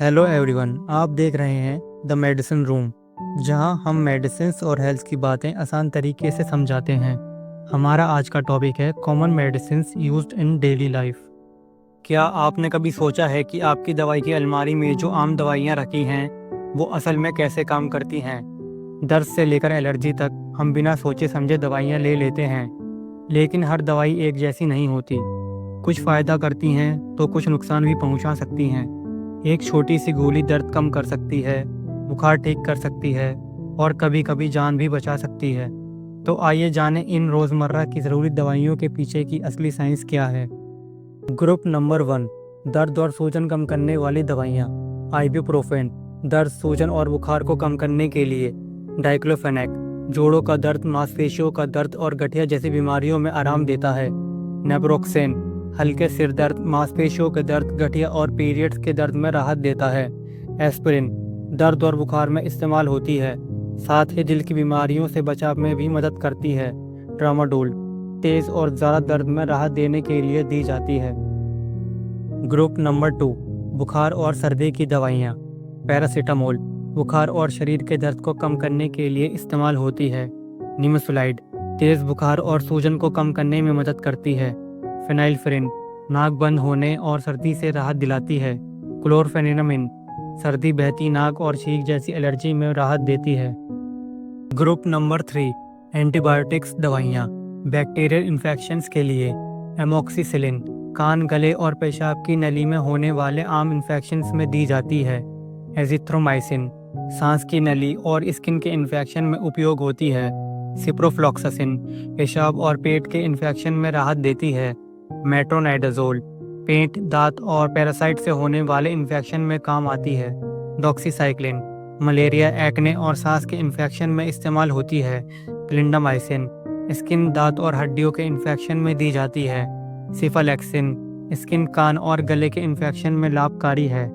Hello everyone, आप देख रहे हैं द मेडिसिन रूम, जहां हम मेडिसिन्स और हेल्थ की बातें आसान तरीके से समझाते हैं। हमारा आज का टॉपिक है common medicines used in daily life. क्या आपने कभी सोचा है कि आपकी दवाई की अलमारी में जो आम दवाइयां रखी हैं वो असल में कैसे काम करती हैं? दर्द से लेकर एलर्जी तक हम बिना सोचे समझे दवाइयां ले लेते हैं, लेकिन हर दवाई एक जैसी नहीं होती। कुछ फ़ायदा करती हैं तो कुछ नुकसान भी पहुंचा सकती हैं। एक छोटी सी गोली दर्द कम कर सकती है, बुखार ठीक कर सकती है और कभी-कभी जान भी बचा सकती है। तो आइए जानें इन रोज़मर्रा की ज़रूरी दवाइयों के पीछे की असली साइंस क्या है। ग्रुप नंबर 1, दर्द और सूजन कम करने वाली दवाइयाँ। आइबुप्रोफेन, दर्द, सूजन और बुखार को कम करने के लिए। डाइक्लोफेनेक, जोड़ों का दर्द, मांसपेशियों का दर्द और गठिया जैसी बीमारियों में आराम देता है। नेप्रोक्सेन, हल्के सिर दर्द, मांसपेशियों के दर्द, गठिया और पीरियड्स के दर्द में राहत देता है। एस्पिरिन, दर्द और बुखार में इस्तेमाल होती है, साथ ही दिल की बीमारियों से बचाव में भी मदद करती है। ट्रामाडोल, तेज़ और ज़्यादा दर्द में राहत देने के लिए दी जाती है। ग्रुप नंबर 2, बुखार और सर्दी की दवाइयाँ। पैरासीटामोल, बुखार और शरीर के दर्द को कम करने के लिए इस्तेमाल होती है। निमेसुलाइड, तेज़ बुखार और सूजन को कम करने में मदद करती है। फेनाइलफ्रिन, नाक बंद होने और सर्दी से राहत दिलाती है। क्लोरफेनिनामिन, सर्दी, बहती नाक और छींक जैसी एलर्जी में राहत देती है। ग्रुप नंबर 3, एंटीबायोटिक्स दवाइयाँ। बैक्टीरियल इन्फेक्शंस के लिए। एमोक्सिसिलिन, कान, गले और पेशाब की नली में होने वाले आम इन्फेक्शंस में दी जाती है। एजिथ्रोमाइसिन, सांस की नली और स्किन के इन्फेक्शन में उपयोग होती है। सिप्रोफ्लॉक्सासिन, पेशाब और पेट के इन्फेक्शन में राहत देती है। मेट्रोनाइडाजोल, पेट, दांत और पैरासाइट से होने वाले इन्फेक्शन में काम आती है। डॉक्सीसाइक्लिन, मलेरिया, एक्ने और सांस के इन्फेक्शन में इस्तेमाल होती है। क्लिंडामाइसिन, स्किन, दांत और हड्डियों के इन्फेक्शन में दी जाती है। सिफालेक्सिन, स्किन, कान और गले के इन्फेक्शन में लाभकारी है।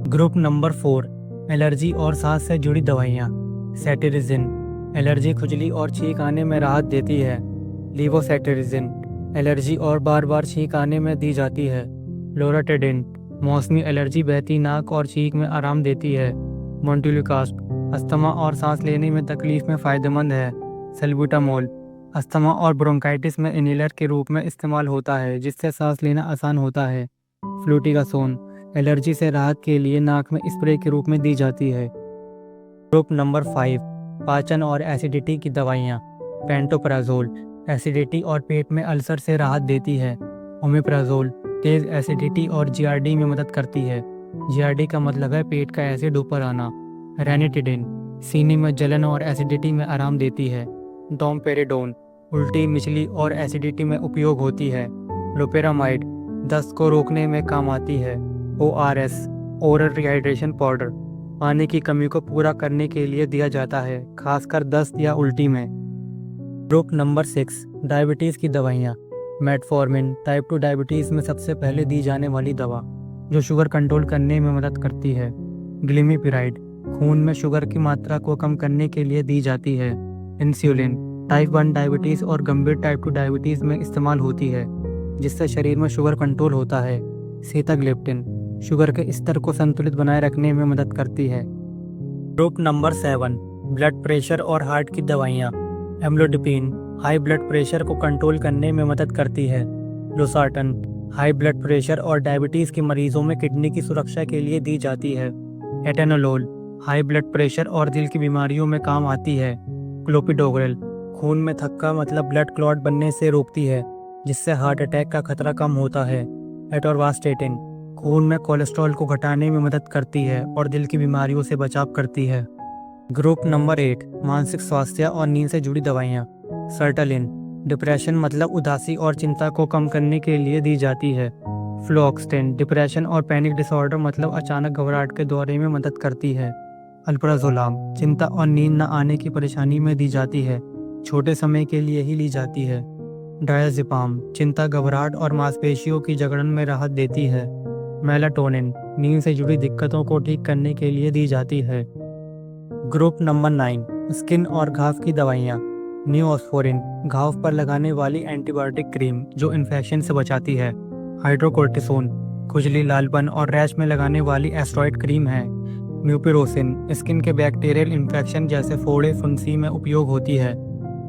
ग्रुप नंबर 4, एलर्जी और सांस से जुड़ी दवाइयाँ। सेटेरिजिन, एलर्जी, खुजली और छींक आने में राहत देती है। लीवोसेटेरिजिन, एलर्जी और बार बार छींक आने में दी जाती है। लोराटेडिन, मौसमी एलर्जी, बहती नाक और छींक में आराम देती है। मोन्टेलुकास्ट, अस्थमा और सांस लेने में तकलीफ में फ़ायदेमंद है। सल्बुटामोल, अस्थमा और ब्रोंकाइटिस में इन्हेलर के रूप में इस्तेमाल होता है, जिससे सांस लेना आसान होता है। फ्लूटिकासोन, एलर्जी से राहत के लिए नाक में स्प्रे के रूप में दी जाती है। ग्रुप नंबर 5, पाचन और एसिडिटी की दवाइयाँ। पेंटोप्राजोल, एसिडिटी और पेट में अल्सर से राहत देती है। ओमेप्राजोल, तेज़ एसिडिटी और जीआरडी में मदद करती है। जीआरडी का मतलब है पेट का एसिड ऊपर आना। रेनिटिडिन, सीने में जलन और एसिडिटी में आराम देती है। डोमपेरिडोन, उल्टी, मिचली और एसिडिटी में उपयोग होती है। लोपेरामाइड, दस्त को रोकने में काम आती है। ओआरएस, ओरल रिहाइड्रेशन पाउडर, पानी की कमी को पूरा करने के लिए दिया जाता है, खासकर दस्त या उल्टी में। ग्रुप नंबर 6, डायबिटीज़ की दवाइयाँ। मेटफॉर्मिन, टाइप 2 डायबिटीज़ में सबसे पहले दी जाने वाली दवा, जो शुगर कंट्रोल करने में मदद करती है। ग्लिमिपिराइड, खून में शुगर की मात्रा को कम करने के लिए दी जाती है। इंसुलिन, टाइप 1 डायबिटीज़ और गंभीर टाइप 2 डायबिटीज़ में इस्तेमाल होती है, जिससे शरीर में शुगर कंट्रोल होता है। सीताग्लिप्टिन, शुगर के स्तर को संतुलित बनाए रखने में मदद करती है। ग्रुप नंबर 7, ब्लड प्रेशर और हार्ट की दवाइयाँ। एम्लोडिपिन, हाई ब्लड प्रेशर को कंट्रोल करने में मदद करती है। लोसार्टन, हाई ब्लड प्रेशर और डायबिटीज़ के मरीजों में किडनी की सुरक्षा के लिए दी जाती है। एटेनोलोल, हाई ब्लड प्रेशर और दिल की बीमारियों में काम आती है। क्लोपिडोग्रेल, खून में थक्का मतलब ब्लड क्लॉट बनने से रोकती है, जिससे हार्ट अटैक का खतरा कम होता है। एटोरवास्टेटिन, खून में कोलेस्ट्रॉल को घटाने में मदद करती है और दिल की बीमारियों से बचाव करती है। ग्रुप नंबर 8, मानसिक स्वास्थ्य और नींद से जुड़ी दवाइयाँ। सर्टालिन, डिप्रेशन मतलब उदासी और चिंता को कम करने के लिए दी जाती है। फ्लोक्सटिन, डिप्रेशन और पैनिक डिसऑर्डर मतलब अचानक घबराहट के दौरे में मदद करती है। अल्प्राजोलाम, चिंता और नींद न आने की परेशानी में दी जाती है, छोटे समय के लिए ही ली जाती है। डायज़ेपाम, चिंता, घबराहट और मांसपेशियों की जकड़न में राहत देती है। मेलाटोनिन, नींद से जुड़ी दिक्कतों को ठीक करने के लिए दी जाती है। ग्रुप नंबर 9, स्किन और घाव की दवाइयाँ। नियोस्फोरिन, घाव पर लगाने वाली एंटीबायोटिक क्रीम जो इन्फेक्शन से बचाती है। हाइड्रोकोर्टिसोन, खुजली, लालपन और रैश में लगाने वाली एस्टेरॉयड क्रीम है। म्यूपिरोसिन स्किन के बैक्टीरियल इन्फेक्शन जैसे फोड़े फुंसी में उपयोग होती है।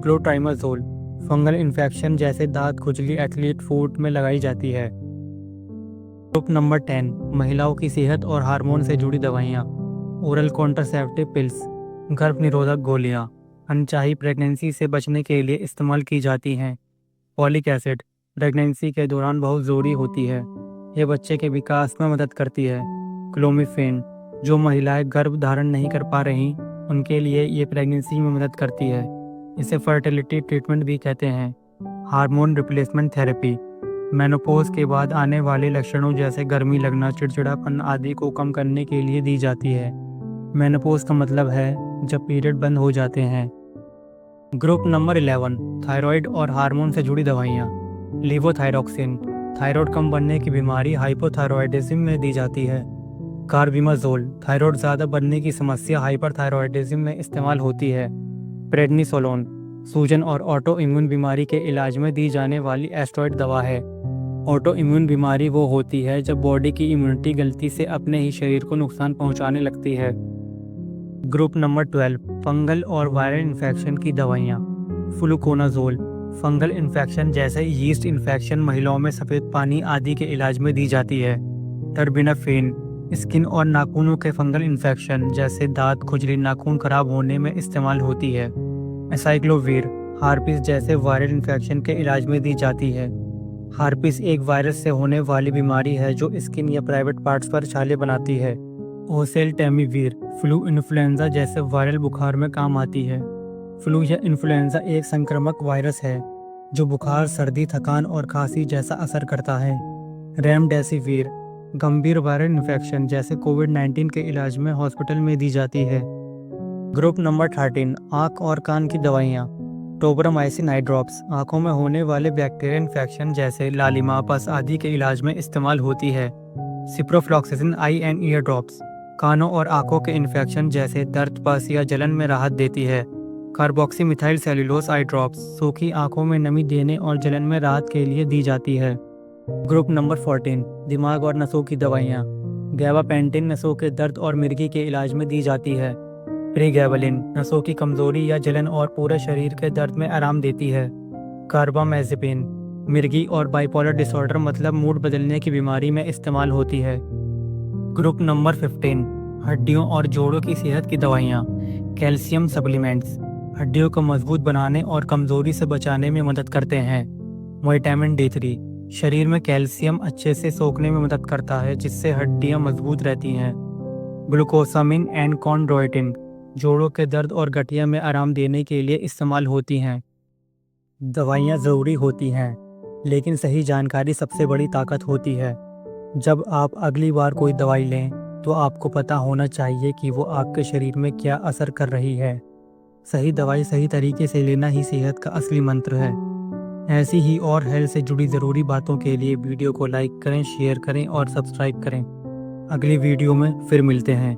क्लोट्राइमाजोल फंगल इन्फेक्शन जैसे दांत खुजली एथलीट फूड में लगाई जाती है। ग्रुप नंबर 10 महिलाओं की सेहत और हार्मोन से जुड़ी दवाइयाँ। ओरल कॉन्ट्रासेप्टिव पिल्स गर्भ निरोधक गोलियाँ अनचाही प्रेगनेंसी से बचने के लिए इस्तेमाल की जाती हैं। फॉलिक एसिड प्रेगनेंसी के दौरान बहुत ज़रूरी होती है। ये बच्चे के विकास में मदद करती है। क्लोमिफेन जो महिलाएं गर्भ धारण नहीं कर पा रही उनके लिए ये प्रेगनेंसी में मदद करती है। इसे फर्टिलिटी ट्रीटमेंट भी कहते हैं। हार्मोन रिप्लेसमेंट थेरेपी मेनोपॉज के बाद आने वाले लक्षणों जैसे गर्मी लगना, चिड़चिड़ापन आदि को कम करने के लिए दी जाती है। मेनोपॉज का मतलब है जब पीरियड बंद हो जाते हैं। ग्रुप नंबर 11 थायराइड और हार्मोन से जुड़ी दवाइयाँ। लीवोथायरॉक्सिन थायराइड कम बनने की बीमारी हाइपोथायरॉयडिज्म में दी जाती है। कार्बिमाजोल थायराइड ज़्यादा बढ़ने की समस्या हाइपरथायरॉयडिज्म में इस्तेमाल होती है। प्रेडनिसोलोन सूजन और ऑटो इम्यून बीमारी के इलाज में दी जाने वाली एस्टेरॉयड दवा है। ऑटो इम्यून बीमारी वो होती है जब बॉडी की इम्यूनिटी गलती से अपने ही शरीर को नुकसान पहुंचाने लगती है। ग्रुप नंबर 12 फंगल और वायरल इन्फेक्शन की दवाइयाँ। फ्लूकोनाजोल फंगल इन्फेक्शन जैसे यीस्ट इन्फेक्शन, महिलाओं में सफ़ेद पानी आदि के इलाज में दी जाती है। टर्बिनाफेन स्किन और नाखूनों के फंगल इन्फेक्शन जैसे दांत खुजली, नाखून खराब होने में इस्तेमाल होती है। एसाइक्लोवीर हार्पिस जैसे वायरल इन्फेक्शन के इलाज में दी जाती है। हार्पिस एक वायरस से होने वाली बीमारी है जो स्किन या प्राइवेट पार्ट्स पर छाले बनाती है। ओसेल्टेमिविर फ्लू इन्फ्लुएंजा जैसे वायरल बुखार में काम आती है। फ्लू या इन्फ्लुएंजा एक संक्रामक वायरस है जो बुखार, सर्दी, थकान और खांसी जैसा असर करता है। रेमडेसिविर गंभीर वायरल इन्फेक्शन जैसे कोविड-19 के इलाज में हॉस्पिटल में दी जाती है। ग्रुप नंबर 13 आँख और कान की दवाइयाँ। टोब्रामाइसिन आई ड्रॉप्स आँखों में होने वाले बैक्टीरियल इन्फेक्शन जैसे लालिमा, पस आदि के इलाज में इस्तेमाल होती है। Ciprofloxacin I and ear drops कानों और आँखों के इन्फेक्शन जैसे दर्द, पस या जलन में राहत देती है। कार्बोक्सीमिथाइल सेल्यूलोज आई ड्रॉप्स सूखी आँखों में नमी देने और जलन में राहत के लिए दी जाती है। ग्रुप नंबर 14 दिमाग और नसों की दवाइयाँ। गैबापेंटिन नसों के दर्द और मिर्गी के इलाज में दी जाती है। प्रीगैबलिन नसों की कमजोरी या जलन और पूरे शरीर के दर्द में आराम देती है। कार्बामेज़ेपिन मिर्गी और बाइपोलर डिसऑर्डर मतलब मूड बदलने की बीमारी में इस्तेमाल होती है। ग्रुप नंबर 15 हड्डियों और जोड़ों की सेहत की दवाइयाँ। कैल्शियम सप्लीमेंट्स हड्डियों को मजबूत बनाने और कमजोरी से बचाने में मदद करते हैं। विटामिन D3 शरीर में कैल्शियम अच्छे से सोखने में मदद करता है जिससे हड्डियां मजबूत रहती हैं। ग्लूकोसामिन एंड कॉन्ड्रोइटिन जोड़ों के दर्द और गठिया में आराम देने के लिए इस्तेमाल होती हैं। दवाइयाँ ज़रूरी होती हैं लेकिन सही जानकारी सबसे बड़ी ताकत होती है। जब आप अगली बार कोई दवाई लें तो आपको पता होना चाहिए कि वो आपके शरीर में क्या असर कर रही है। सही दवाई सही तरीके से लेना ही सेहत का असली मंत्र है। ऐसी ही और हेल्थ से जुड़ी ज़रूरी बातों के लिए वीडियो को लाइक करें, शेयर करें और सब्सक्राइब करें। अगली वीडियो में फिर मिलते हैं।